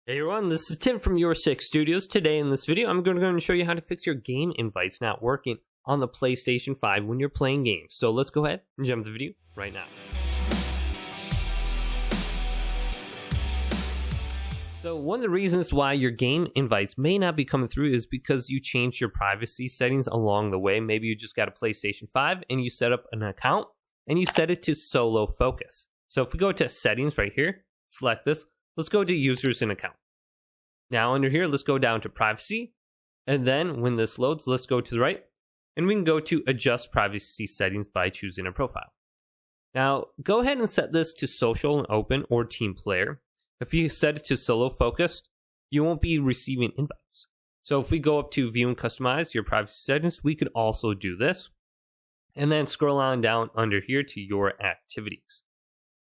Hey everyone, this is Tim from YourSixStudios. Today in this video, I'm going to show you how to fix your game invites not working on the PlayStation 5 when you're playing games. So let's go ahead and jump to the video right now. So one of the reasons why your game invites may not be coming through is because you changed your privacy settings along the way. Maybe you just got a PlayStation 5 and you set up an account and you set it to solo focus. So if we go to settings right here, select this. Let's go to users and account. Now under here, let's go down to privacy. And then when this loads, let's go to the right. And we can go to adjust privacy settings by choosing a profile. Now go ahead and set this to social and open or team player. If you set it to solo focused, you won't be receiving invites. So if we go up to view and customize your privacy settings, we could also do this. And then scroll on down under here to your activities.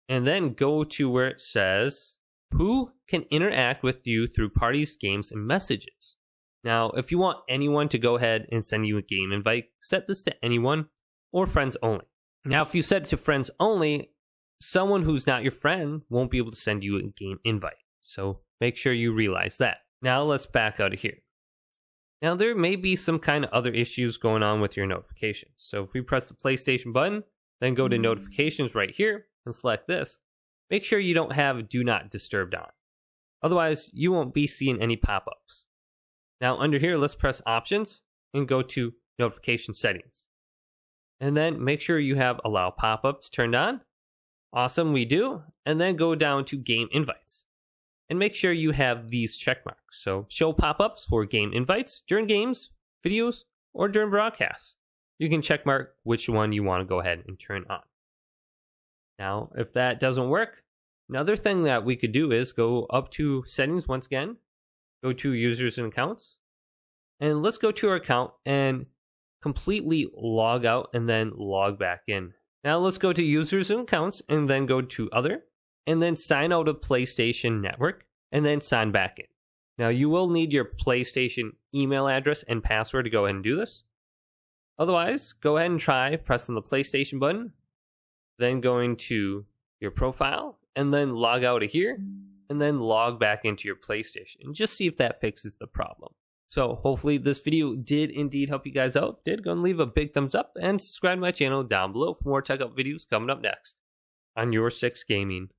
And then go to where it says who can interact with you through parties, games, and messages. Now, if you want anyone to go ahead and send you a game invite, set this to anyone or friends only. Now, if you set it to friends only, someone who's not your friend won't be able to send you a game invite. So make sure you realize that. Now, let's back out of here. Now, there may be some kind of other issues going on with your notifications. So if we press the PlayStation button, then go to notifications right here and select this. Make sure you don't have Do Not Disturb on. Otherwise, you won't be seeing any pop-ups. Now under here, let's press Options and go to Notification Settings. And then make sure you have Allow Pop-ups turned on. Awesome, we do. And then go down to Game Invites. And make sure you have these check marks. So show pop-ups for game invites during games, videos, or during broadcasts. You can check mark which one you want to go ahead and turn on. Now, if that doesn't work, another thing that we could do is go up to settings once again, go to users and accounts, and let's go to our account and completely log out and then log back in. Now let's go to users and accounts and then go to other, and then sign out of PlayStation Network, and then sign back in. Now you will need your PlayStation email address and password to go ahead and do this. Otherwise, go ahead and try pressing the PlayStation button, then going to your profile, and then log out of here, and then log back into your PlayStation, and just see if that fixes the problem. So hopefully this video did indeed help you guys out. Go and leave a big thumbs up, and subscribe to my channel down below for more tech up videos coming up next on YourSixGaming.